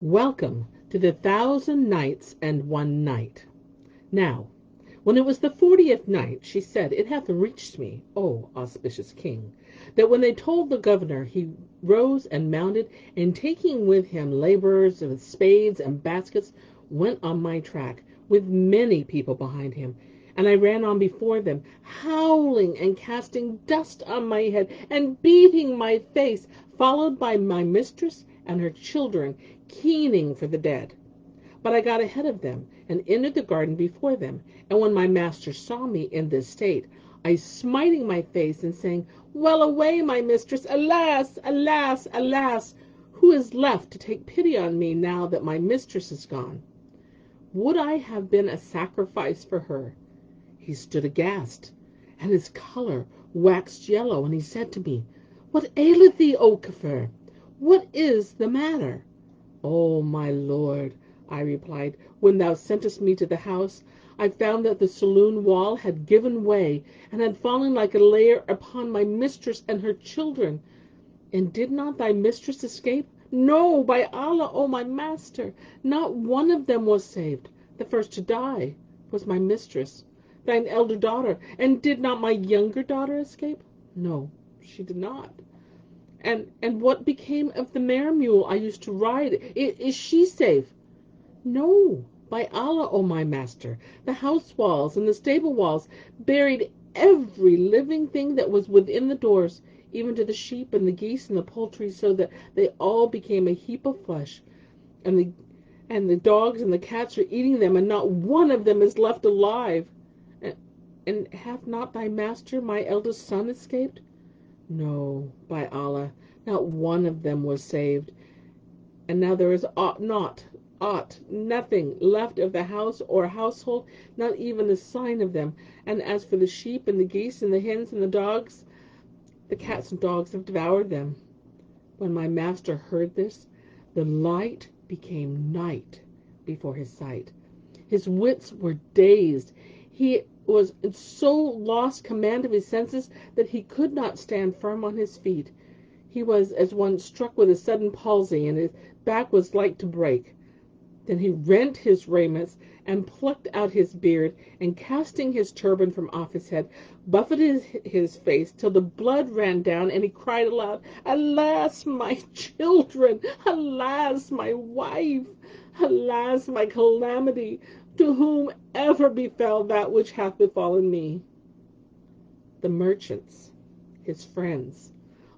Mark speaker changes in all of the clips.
Speaker 1: Welcome to the 1000 Nights and 1 Night. Now, when it was the 40th night, she said, It hath reached me, O auspicious king, that when they told the governor, he rose and mounted, and taking with him laborers with spades and baskets, went on my track, with many people behind him. And I ran on before them, howling and casting dust on my head, and beating my face, followed by my mistress and her children, keening for the dead. But I got ahead of them, and entered the garden before them. And when my master saw me in this state, I smiting my face, and saying, Well away, my mistress, alas, alas, alas, who is left to take pity on me now that my mistress is gone? Would I have been a sacrifice for her? He stood aghast, and his colour waxed yellow, and he said to me, What aileth thee, O Kafur? What is the matter? O my lord, I replied, when thou sentest me to the house, I found that the saloon wall had given way, and had fallen like a layer upon my mistress and her children. And did not thy mistress escape? No, by Allah, O my master, not one of them was saved. The first to die was my mistress, thine elder daughter. And did not my younger daughter escape? No, she did not. And what became of the mare mule I used to ride? Is she safe? No, by Allah, O my master, the house walls and the stable walls buried every living thing that was within the doors, even to the sheep and the geese and the poultry, so that they all became a heap of flesh. And the dogs and the cats are eating them, and not one of them is left alive. And hath not thy master, my eldest son, escaped? No, by Allah, not one of them was saved. And now there is nothing left of the house or household, not even a sign of them. And as for the sheep and the geese and the hens and the dogs, the cats and dogs have devoured them. When my master heard this, the light became night before his sight. His wits were dazed. He was so lost command of his senses that he could not stand firm on his feet. He was as one struck with a sudden palsy, and his back was like to break. Then he rent his raiments, and plucked out his beard, and casting his turban from off his head, buffeted his face till the blood ran down, and he cried aloud, Alas, my children! Alas, my wife! Alas, my calamity! To whom ever befell that which hath befallen me? The merchants, his friends,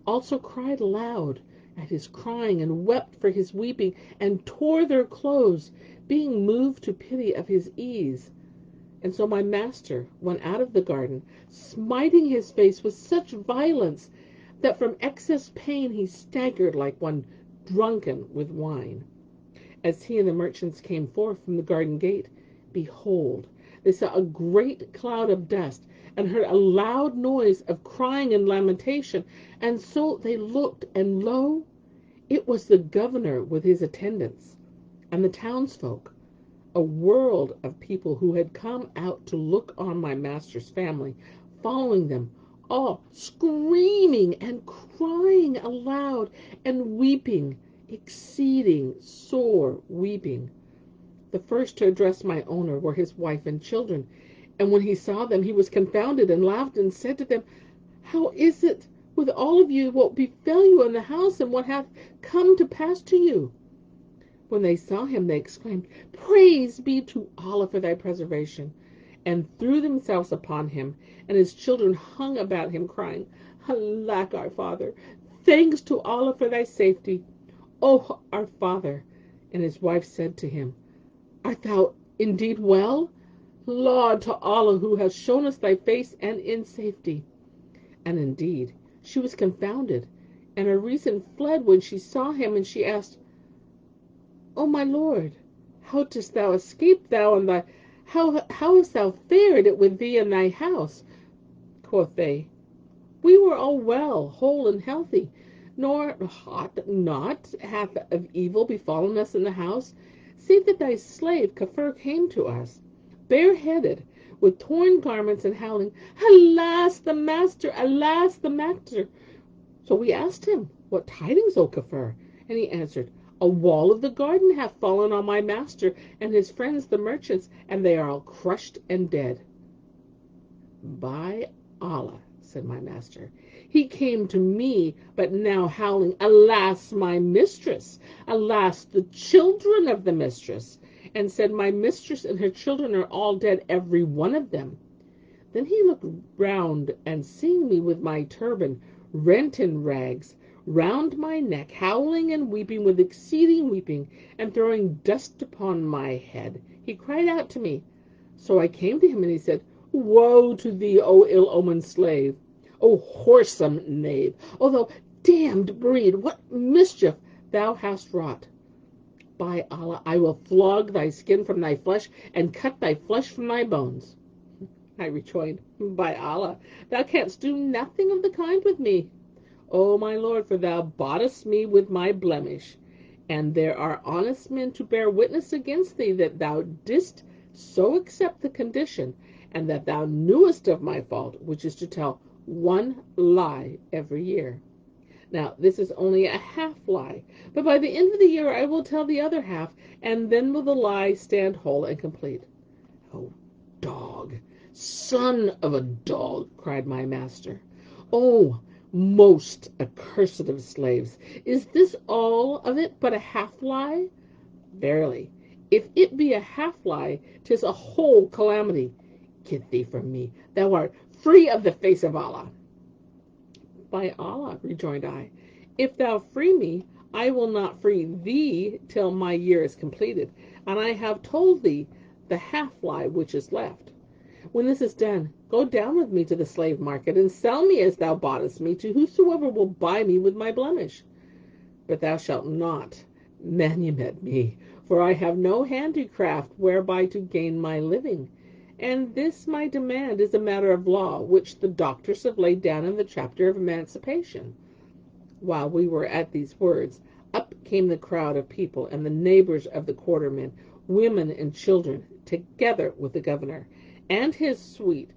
Speaker 1: also cried aloud at his crying, and wept for his weeping, and tore their clothes, being moved to pity of his ease. And so my master went out of the garden, smiting his face with such violence that from excess pain he staggered like one drunken with wine. As he and the merchants came forth from the garden gate, behold, they saw a great cloud of dust, and heard a loud noise of crying and lamentation. And so they looked, and lo, it was the governor with his attendants, and the townsfolk, a world of people who had come out to look on my master's family, following them, all screaming and crying aloud, and weeping, exceeding sore weeping. The first to address my owner were his wife and children. And when he saw them, he was confounded, and laughed, and said to them, How is it with all of you what befell you in the house, and what hath come to pass to you? When they saw him, they exclaimed, Praise be to Allah for thy preservation, and threw themselves upon him. And his children hung about him, crying, Alack, our father! Thanks to Allah for thy safety, O our father! And his wife said to him, Art thou indeed well? Laud to Allah, who has shown us thy face, and in safety. And indeed she was confounded, and her reason fled when she saw him, and she asked, O my lord, how dost thou escape, thou and thy how hast thou fared it with thee in thy house? Quoth they, We were all well, whole and healthy, nor naught hath of evil befallen us in the house, save that thy slave Kafur came to us, bareheaded, with torn garments, and howling, Alas, the master! Alas, the master! So we asked him, What tidings, O Kafur? And he answered, A wall of the garden hath fallen on my master and his friends the merchants, and they are all crushed and dead. By Allah, said my master, he came to me, but now howling, alas, my mistress, alas, the children of the mistress, and said, my mistress and her children are all dead, every one of them. Then he looked round, and seeing me with my turban rent in rags round my neck, howling and weeping with exceeding weeping, and throwing dust upon my head, he cried out to me. So I came to him, and he said, woe to thee, O ill-omened slave, O whoresome knave, O thou damned breed, what mischief thou hast wrought. By Allah, I will flog thy skin from thy flesh, and cut thy flesh from thy bones. I rejoined, by Allah, thou canst do nothing of the kind with me, O my lord, for thou boughtest me with my blemish, and there are honest men to bear witness against thee that thou didst so accept the condition, and that thou knewest of my fault, which is to tell one lie every year. Now, this is only a half lie, but by the end of the year I will tell the other half, and then will the lie stand whole and complete. Oh, dog, son of a dog, cried my master. Oh, most accursed of slaves, is this all of it but a half lie? Verily, if it be a half lie, 'tis a whole calamity. Get thee from me, thou art free of the face of Allah. By Allah, rejoined I, if thou free me, I will not free thee till my year is completed, and I have told thee the half lie which is left. When this is done, go down with me to the slave market, and sell me as thou boughtest me to whosoever will buy me with my blemish. But thou shalt not manumit me, for I have no handicraft whereby to gain my living. And this my demand is a matter of law, which the doctors have laid down in the chapter of emancipation. While we were at these words, up came the crowd of people and the neighbors of the quartermen, women and children, together with the governor and his suite,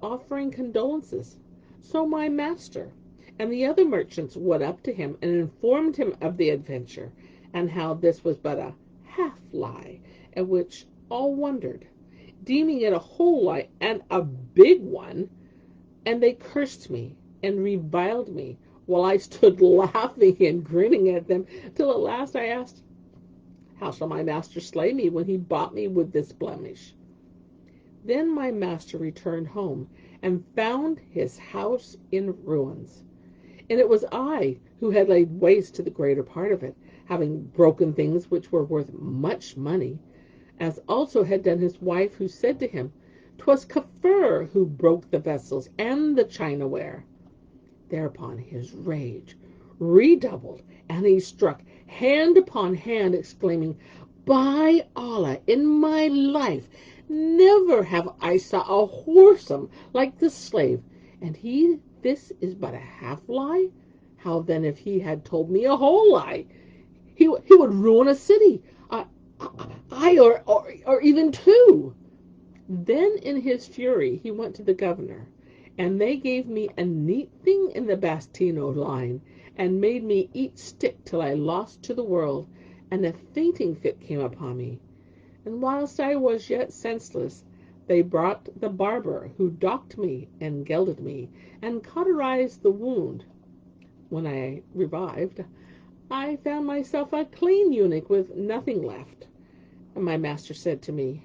Speaker 1: offering condolences. So my master and the other merchants went up to him and informed him of the adventure, and how this was but a half lie, at which all wondered, deeming it a whole lie and a big one, and they cursed me and reviled me, while I stood laughing and grinning at them, till at last I asked, how shall my master slay me when he bought me with this blemish? Then my master returned home, and found his house in ruins. And it was I who had laid waste to the greater part of it, having broken things which were worth much money, as also had done his wife, who said to him, 'Twas Kafur who broke the vessels and the chinaware. Thereupon his rage redoubled, and he struck hand upon hand, exclaiming, by Allah, in my life never have I saw a whoresome like this slave, and this is but a half lie? How then if he had told me a whole lie? He would ruin a city, or even two. Then in his fury he went to the governor, and they gave me a neat thing in the Bastino line, and made me eat stick till I lost to the world, and a fainting fit came upon me. And whilst I was yet senseless, they brought the barber, who docked me and gelded me, and cauterized the wound. When I revived, I found myself a clean eunuch with nothing left. And my master said to me,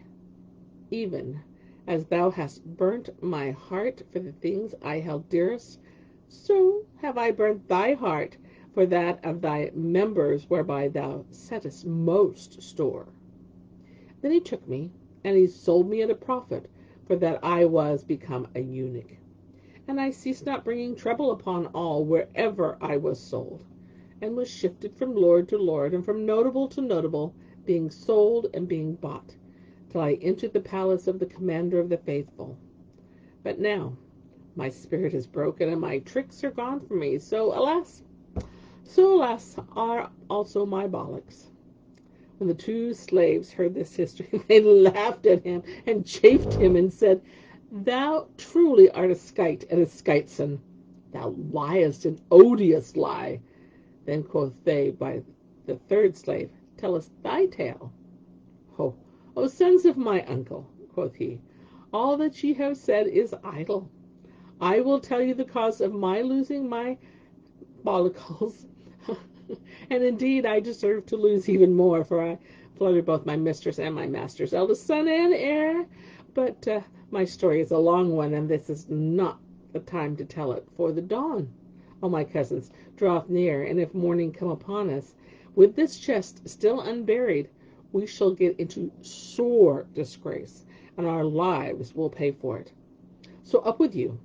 Speaker 1: even as thou hast burnt my heart for the things I held dearest, so have I burnt thy heart for that of thy members whereby thou settest most store. Then he took me, and he sold me at a profit, for that I was become a eunuch. And I ceased not bringing trouble upon all wherever I was sold, and was shifted from lord to lord, and from notable to notable, being sold and being bought, till I entered the palace of the commander of the faithful. But now my spirit is broken, and my tricks are gone from me, so alas, are also my bollocks. When the two slaves heard this history, they laughed at him and chaffed him, and said, thou truly art a skite and a skiteson. Thou liest an odious lie. Then quoth they, by The third slave, tell us thy tale. Oh, O sons of my uncle, quoth he, all that ye have said is idle. I will tell you the cause of my losing my bollicles. And indeed I deserve to lose even more, for I fluttered both my mistress and my master's eldest son and heir. But my story is a long one, and this is not the time to tell it, for the dawn, O my cousins, draweth near, and if morning come upon us, with this chest still unburied, we shall get into sore disgrace, and our lives will pay for it. So up with you,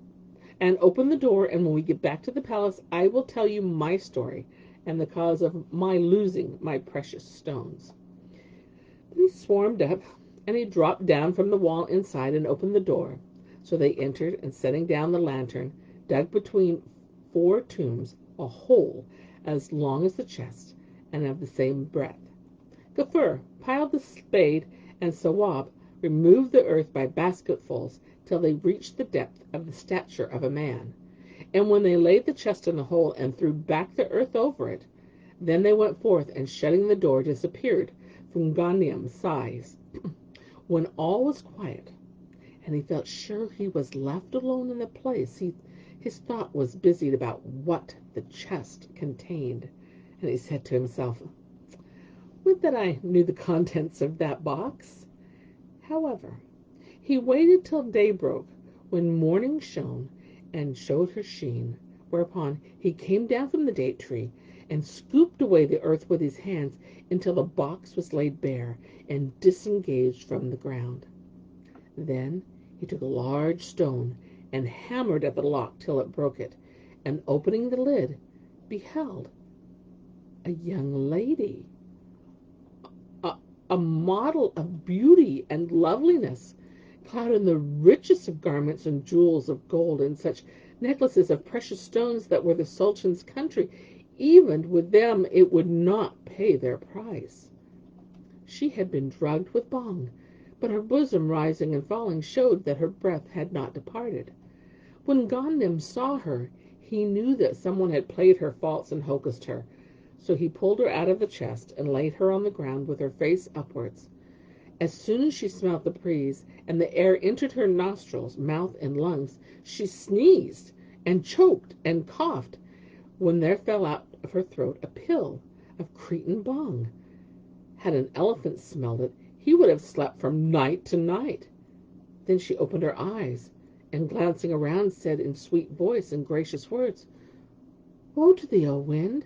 Speaker 1: and open the door, and when we get back to the palace, I will tell you my story, and the cause of my losing my precious stones. Then he swarmed up, and he dropped down from the wall inside and opened the door. So they entered, and setting down the lantern, dug between 4 tombs a hole as long as the chest, and of the same breadth. Kafur piled the spade, and Sawab removed the earth by basketfuls till they reached the depth of the stature of a man. And when they laid the chest in the hole and threw back the earth over it, then they went forth, and shutting the door, disappeared from Ghanim's size. When all was quiet, and he felt sure he was left alone in the place, his thought was busied about what the chest contained, and he said to himself, would that I knew the contents of that box. However, he waited till day broke, when morning shone and showed her sheen, whereupon he came down from the date tree and scooped away the earth with his hands until the box was laid bare and disengaged from the ground. Then he took a large stone and hammered at the lock till it broke it, and opening the lid, beheld a young lady, a model of beauty and loveliness, clad in the richest of garments and jewels of gold, and such necklaces of precious stones that were the Sultan's country, even with them it would not pay their price. She had been drugged with bhang, but her bosom rising and falling showed that her breath had not departed. When Ghanim saw her, he knew that someone had played her false and hocussed her. So he pulled her out of the chest and laid her on the ground with her face upwards. As soon as she smelt the breeze, and the air entered her nostrils, mouth, and lungs, she sneezed and choked and coughed, when there fell out of her throat a pill of Cretan bhang. Had an elephant smelled it, he would have slept from night to night. Then she opened her eyes, and glancing around, said in sweet voice and gracious words, Woe to thee, O wind!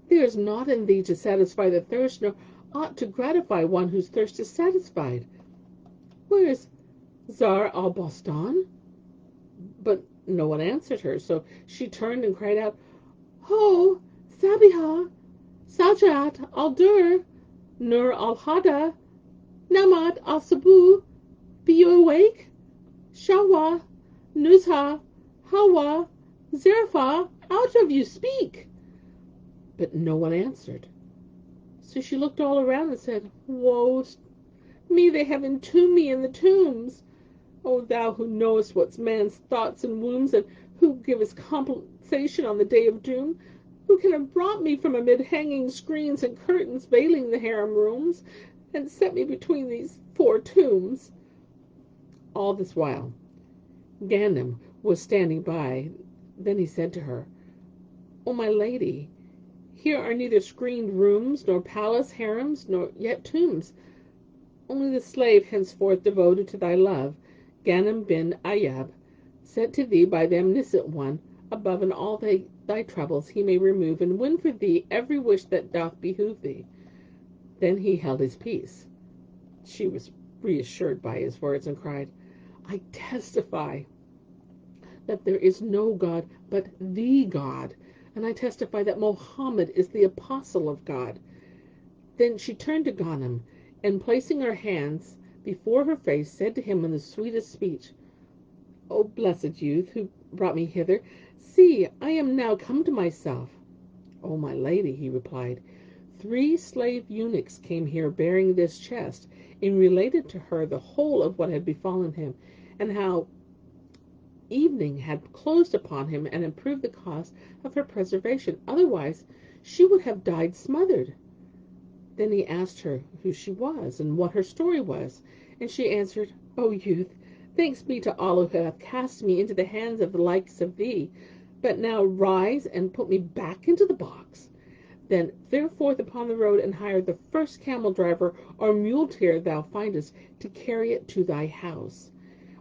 Speaker 1: There is naught in thee to satisfy the thirst, nor aught to gratify one whose thirst is satisfied. Where is Zar al-Bostan? But no one answered her, so she turned and cried out, Ho, Sabiha, Sajat al-Dur, Nur al-Hada, Namat al-Sabu, be you awake? Shawa, Nuzha, Hawa, Zerfa, out of you, speak! But no one answered. So she looked all around and said, Woe me, they have entombed me in the tombs. O thou who knowest what's man's thoughts and wombs, and who givest compensation on the day of doom, who can have brought me from amid hanging screens and curtains veiling the harem rooms, and set me between these 4 tombs? All this while Ghanim was standing by. Then he said to her, O my lady, here are neither screened rooms, nor palace harems, nor yet tombs. Only the slave henceforth devoted to thy love, Ghanim bin Ayyub, sent to thee by the Omniscient One, above in all thy troubles he may remove and win for thee every wish that doth behoove thee. Then he held his peace. She was reassured by his words, and cried, I testify that there is no God but the God, and I testify that Mohammed is the apostle of God. Then she turned to Ghanim, and placing her hands before her face, said to him in the sweetest speech, O blessed youth, who brought me hither, see, I am now come to myself. O my lady, he replied, 3 slave eunuchs came here bearing this chest, and related to her the whole of what had befallen him, and how evening had closed upon him and proved the cause of her preservation. Otherwise she would have died smothered. Then he asked her who she was and what her story was, and she answered, O youth, thanks be to Allah who hath cast me into the hands of the likes of thee. But now rise and put me back into the box. Then fare forth upon the road and hire the first camel driver or muleteer thou findest to carry it to thy house.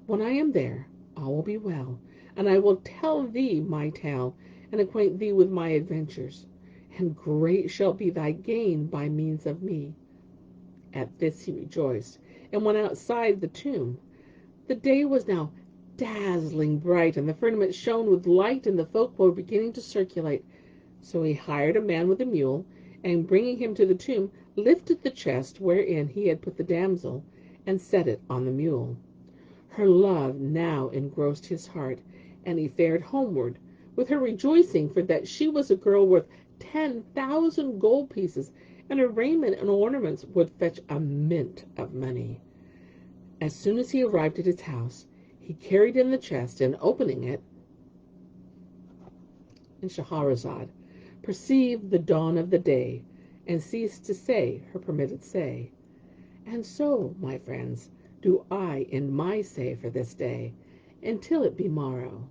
Speaker 1: When I am there, all will be well, and I will tell thee my tale and acquaint thee with my adventures, and great shall be thy gain by means of me. At this he rejoiced, and went outside the tomb. The day was now dazzling bright, and the firmament shone with light, and the folk were beginning to circulate. So he hired a man with a mule, and bringing him to the tomb, lifted the chest wherein he had put the damsel, and set it on the mule. Her love now engrossed his heart, and he fared homeward, with her rejoicing, for that she was a girl worth 10,000 gold pieces, and her raiment and ornaments would fetch a mint of money. As soon as he arrived at his house, he carried in the chest, and opening it, and Shahrazad perceived the dawn of the day, and ceased to say her permitted say. And so, my friends, do I end my say for this day, until it be morrow.